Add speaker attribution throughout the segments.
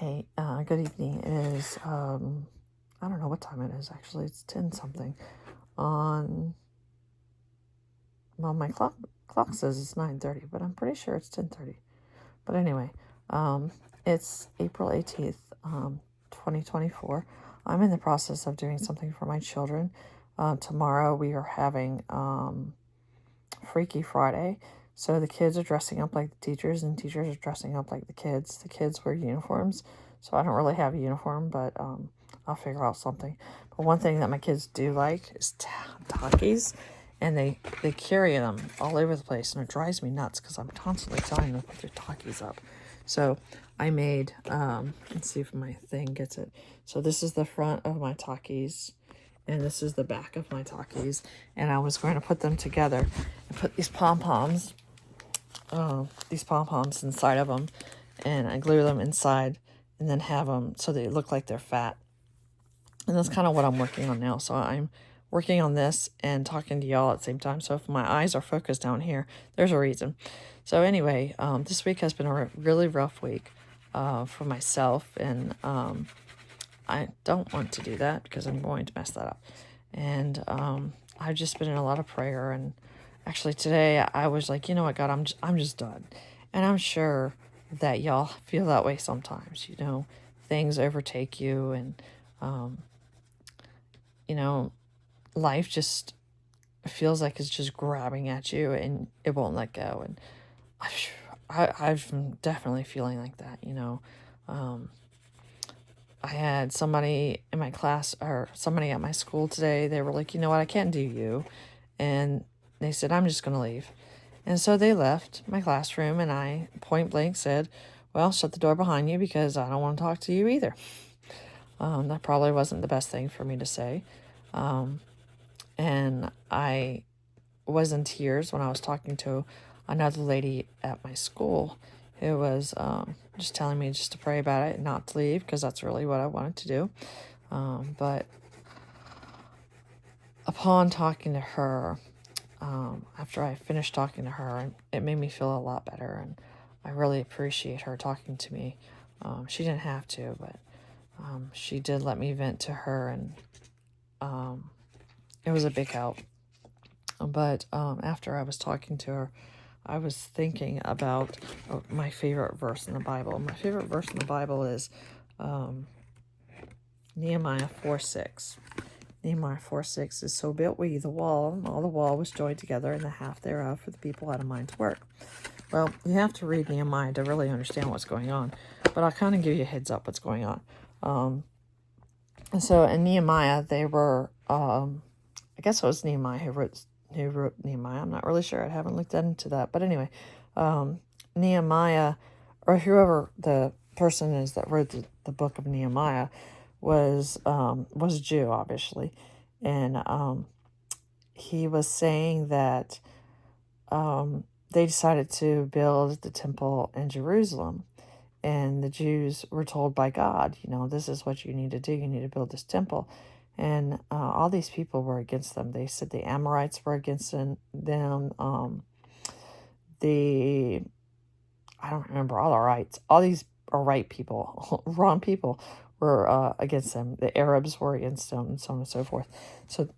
Speaker 1: Hey, good evening. It is, I don't know what time it is actually. It's 10 something. On, well, my clock says it's 9:30, but I'm pretty sure it's 10:30. But anyway, um, it's April 18th, 2024. I'm in the process of doing something for my children. Tomorrow we are having Freaky Friday. So the kids are dressing up like the teachers, and teachers are dressing up like the kids. The kids wear uniforms, so I don't really have a uniform, but I'll figure out something. But one thing that my kids do like is Takis, and they carry them all over the place, and it drives me nuts because I'm constantly telling them to put their Takis up. So I made, let's see if my thing gets it. So this is the front of my Takis, and this is the back of my Takis, and I was going to put them together and put these pom-poms inside of them, and I glue them inside and then have them so they look like they're fat. And that's kind of what I'm working on now. So I'm working on this and talking to y'all at the same time. So if my eyes are focused down here, there's a reason. So anyway, this week has been a really rough week for myself, and I don't want to do that because I'm going to mess that up. And I've just been in a lot of prayer, and actually today I was like, you know what, God, I'm just done. And I'm sure that y'all feel that way sometimes. Things overtake you, and you know, life just feels like it's just grabbing at you and it won't let go. And I'm definitely feeling like that. I had somebody in my class or somebody at my school today. They were like, you know what, I can't do you. And they said, I'm just going to leave. And so they left my classroom, and I point blank said, well, shut the door behind you because I don't want to talk to you either. That probably wasn't the best thing for me to say. And I was in tears when I was talking to another lady at my school who was just telling me just to pray about it and not to leave because that's really what I wanted to do. But upon talking to her, after I finished talking to her, it made me feel a lot better, and I really appreciate her talking to me. She didn't have to, but she did let me vent to her, and it was a big help. But after I was talking to her, I was thinking about my favorite verse in the Bible. My favorite verse in the Bible is Nehemiah 4:6. Nehemiah 4:6 is, so built we the wall, and all the wall was joined together, and the half thereof for the people had a mind to work. Well, you have to read Nehemiah to really understand what's going on, but I'll kind of give you a heads up what's going on. And so in Nehemiah, they were, I guess it was Nehemiah who wrote Nehemiah. I'm not really sure. I haven't looked into that. But anyway, Nehemiah, or whoever the person is that wrote the book of Nehemiah, was a Jew, obviously. And he was saying that they decided to build the temple in Jerusalem. And the Jews were told by God, this is what you need to do. You need to build this temple. And all these people were against them. They said the Amorites were against them. I don't remember all the rights. All these are right people, wrong people were against them. The Arabs were against them, and so on and so forth. So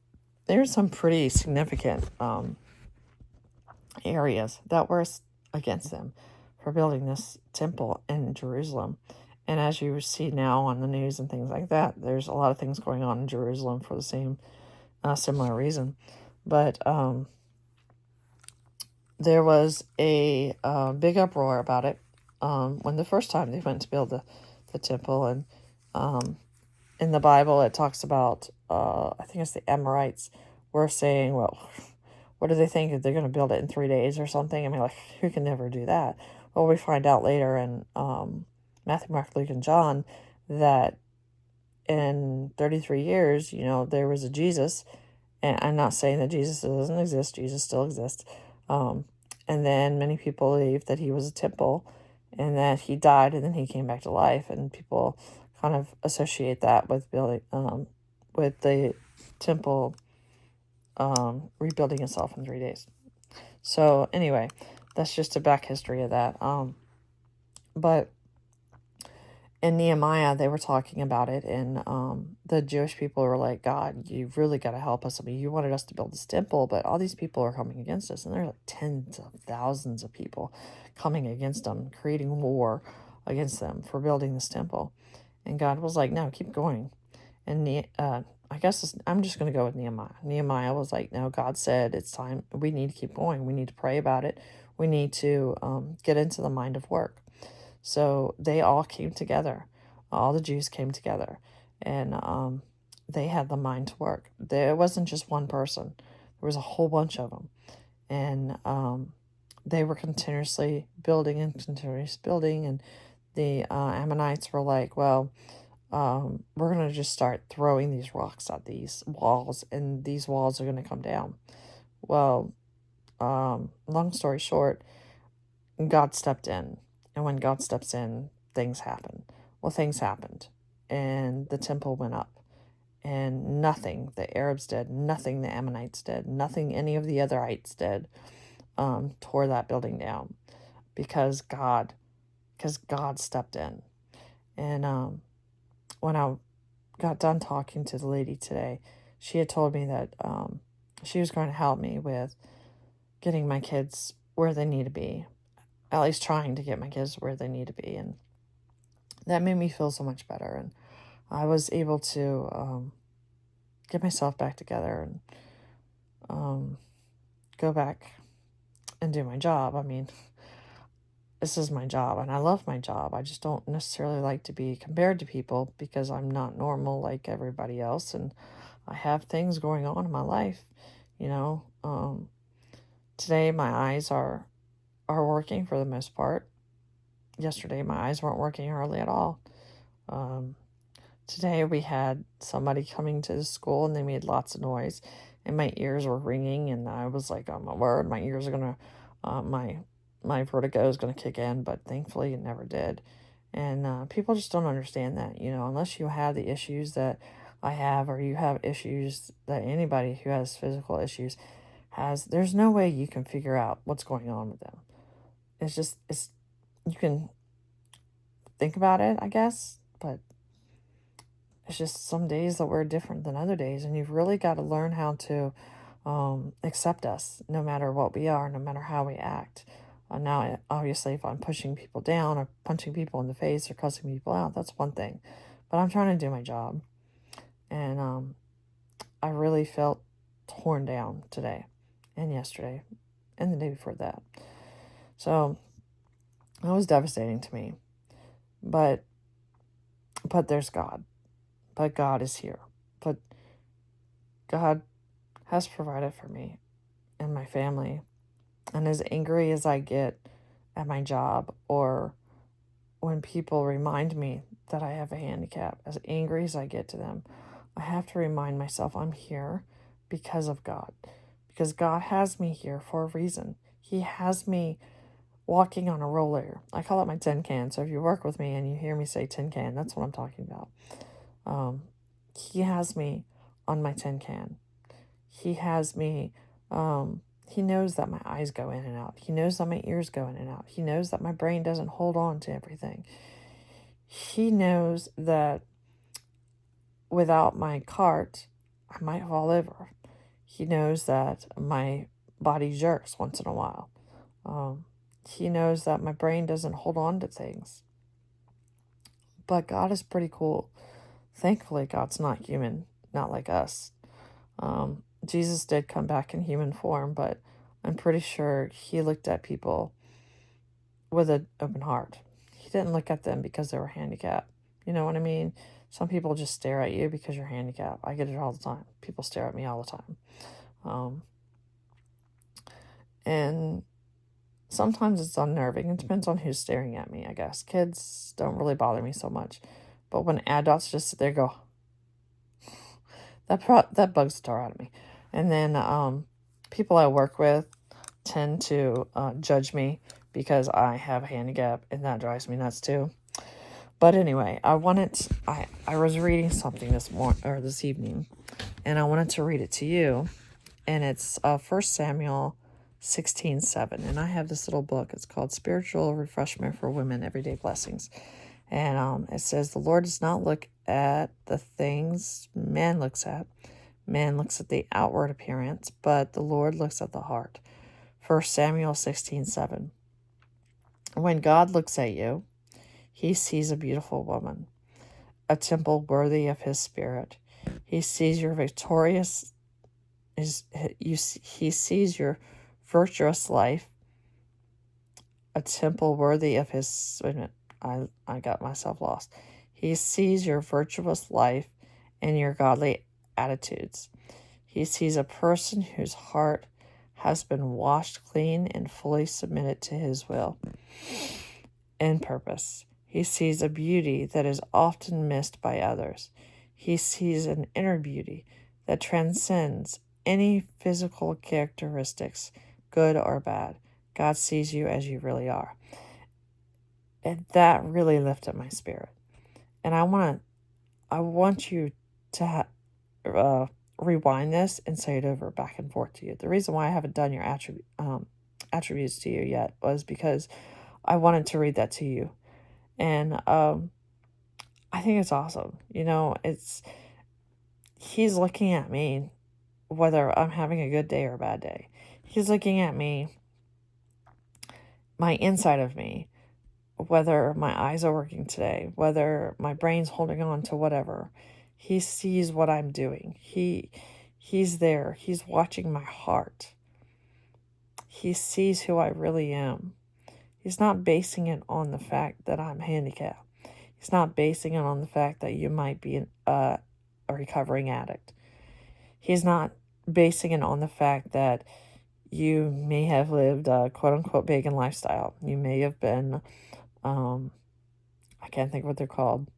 Speaker 1: there's some pretty significant areas that were against them for building this temple in Jerusalem. And as you see now on the news and things like that, there's a lot of things going on in Jerusalem for the same similar reason. But there was a big uproar about it when the first time they went to build the temple. And in the Bible, it talks about, I think it's the Amorites were saying, well, what do they think? They're going to build it in 3 days or something? I mean, like, who can never do that? Well, we find out later in Matthew, Mark, Luke, and John that in 33 years, there was a Jesus. And I'm not saying that Jesus doesn't exist. Jesus still exists. And then many people believe that he was a temple and that he died and then he came back to life. And people kind of associate that with building, with the temple rebuilding itself in 3 days. So anyway, that's just a back history of that. But in Nehemiah, they were talking about it, and the Jewish people were like, God, you've really got to help us. I mean, you wanted us to build this temple, but all these people are coming against us, and there are like tens of thousands of people coming against them, creating war against them for building this temple. And God was like, no, keep going. And I guess I'm just going to go with Nehemiah. Nehemiah was like, no, God said it's time. We need to keep going. We need to pray about it. We need to get into the mind of work. So they all came together. All the Jews came together, and they had the mind to work. There wasn't just one person. There was a whole bunch of them, and they were continuously building and continuously building. And the Ammonites were like, well, we're going to just start throwing these rocks at these walls, and these walls are going to come down. Well, long story short, God stepped in. And when God steps in, things happen. Well, things happened. And the temple went up. And nothing the Arabs did, nothing the Ammonites did, nothing any of the otherites did tore that building down. Because God stepped in. And when I got done talking to the lady today, she had told me that she was going to help me with getting my kids where they need to be, at least trying to get my kids where they need to be. And that made me feel so much better. And I was able to get myself back together and go back and do my job. I mean, this is my job, and I love my job. I just don't necessarily like to be compared to people because I'm not normal like everybody else, and I have things going on in my life. You know, today my eyes are working for the most part. Yesterday my eyes weren't working hardly at all. Today we had somebody coming to the school, and they made lots of noise, and my ears were ringing, and I was like, oh my word, my ears are gonna, my vertigo is gonna kick in, but thankfully it never did. And people just don't understand that, unless you have the issues that I have, or you have issues that anybody who has physical issues has. There's no way you can figure out what's going on with them. You can think about it, I guess, but it's just some days that we're different than other days, and you've really got to learn how to accept us no matter what we are, no matter how we act. Now, obviously, if I'm pushing people down or punching people in the face or cussing people out, that's one thing. But I'm trying to do my job. And I really felt torn down today and yesterday and the day before that. So it was devastating to me. But there's God. But God is here. But God has provided for me and my family. And as angry as I get at my job, or when people remind me that I have a handicap, as angry as I get to them, I have to remind myself I'm here because of God. Because God has me here for a reason. He has me walking on a roller. I call it my tin can. So if you work with me and you hear me say tin can, that's what I'm talking about. He has me on my tin can. He has me, he knows that my eyes go in and out. He knows that my ears go in and out. He knows that my brain doesn't hold on to everything. He knows that without my cart, I might fall over. He knows that my body jerks once in a while. He knows that my brain doesn't hold on to things. But God is pretty cool. Thankfully, God's not human, not like us. Jesus did come back in human form, but I'm pretty sure he looked at people with an open heart. He didn't look at them because they were handicapped. You know what I mean? Some people just stare at you because you're handicapped. I get it all the time. People stare at me all the time. And sometimes it's unnerving. It depends on who's staring at me, I guess. Kids don't really bother me so much. But when adults just sit there and go, that bugs the tar out of me. And then people I work with tend to judge me because I have a handicap, and that drives me nuts too. But anyway, I was reading something this evening, and I wanted to read it to you. And it's 1 Samuel 16:7. And I have this little book. It's called Spiritual Refreshment for Women, Everyday Blessings. And it says, the Lord does not look at the things man looks at. Man looks at the outward appearance, but the Lord looks at the heart. 1 Samuel 16:7. When God looks at you, he sees a beautiful woman, a temple worthy of his spirit. He sees your victorious, he sees your virtuous life, a temple worthy of his, wait a minute, I got myself lost. He sees your virtuous life and your godly attitudes. He sees a person whose heart has been washed clean and fully submitted to his will and purpose. He sees a beauty that is often missed by others. He sees an inner beauty that transcends any physical characteristics, good or bad. God sees you as you really are. And that really lifted my spirit. And I want you to rewind this and say it over back and forth to you. The reason why I haven't done your attributes to you yet was because I wanted to read that to you. And I think it's awesome. He's looking at me, whether I'm having a good day or a bad day. He's looking at me, my inside of me, whether my eyes are working today, whether my brain's holding on to whatever. He sees what I'm doing. He's there. He's watching my heart. He sees who I really am. He's not basing it on the fact that I'm handicapped. He's not basing it on the fact that you might be a recovering addict. He's not basing it on the fact that you may have lived a quote-unquote pagan lifestyle. You may have been, I can't think what they're called.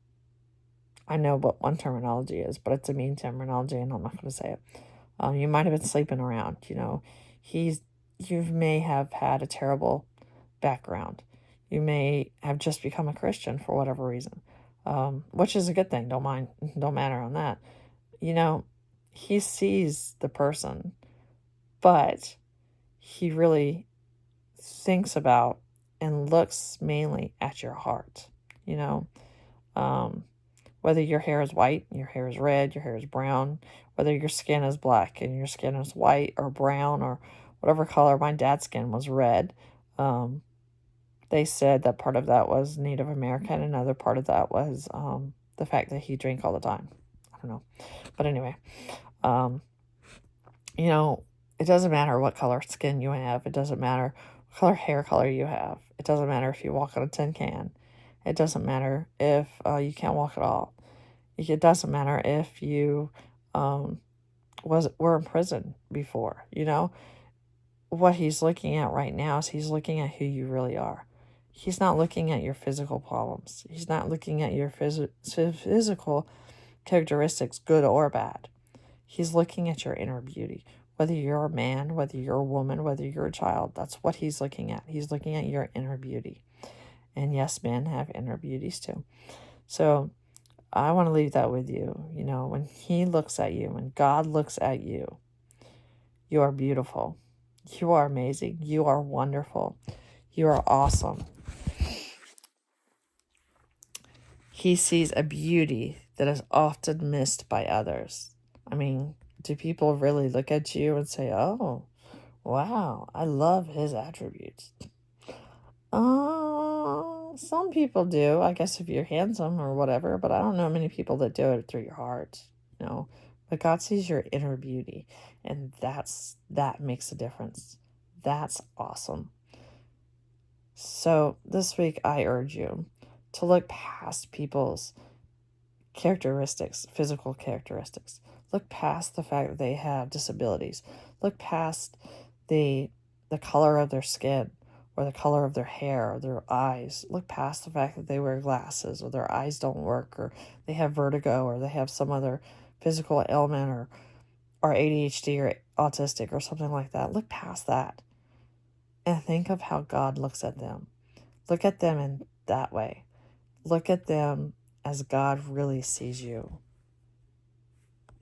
Speaker 1: I know what one terminology is, but it's a mean terminology, and I'm not going to say it. You might have been sleeping around. You may have had a terrible background. You may have just become a Christian for whatever reason, which is a good thing. Don't matter on that. He sees the person, but he really thinks about and looks mainly at your heart. Whether your hair is white, your hair is red, your hair is brown, whether your skin is black and your skin is white or brown or whatever color. My dad's skin was red. They said that part of that was Native American, and another part of that was the fact that he drank all the time. I don't know. But anyway, it doesn't matter what color skin you have. It doesn't matter what color hair color you have. It doesn't matter if you walk on a tin can. It doesn't matter if you can't walk at all. It doesn't matter if you were in prison before. What he's looking at right now is he's looking at who you really are. He's not looking at your physical problems. He's not looking at your physical characteristics, good or bad. He's looking at your inner beauty. Whether you're a man, whether you're a woman, whether you're a child, that's what he's looking at. He's looking at your inner beauty. And yes, men have inner beauties too. So I want to leave that with you. When he looks at you, when God looks at you, you are beautiful. You are amazing. You are wonderful. You are awesome. He sees a beauty that is often missed by others. I mean, do people really look at you and say, oh, wow, I love his attributes? Some people do, I guess, if you're handsome or whatever, but I don't know many people that do it through your heart, But God sees your inner beauty, and that makes a difference. That's awesome. So this week, I urge you to look past people's characteristics, physical characteristics. Look past the fact that they have disabilities. Look past the color of their skin or the color of their hair or their eyes. Look past the fact that they wear glasses or their eyes don't work or they have vertigo or they have some other physical ailment or ADHD or autistic or something like that. Look past that and think of how God looks at them. Look at them in that way. Look at them as God really sees you.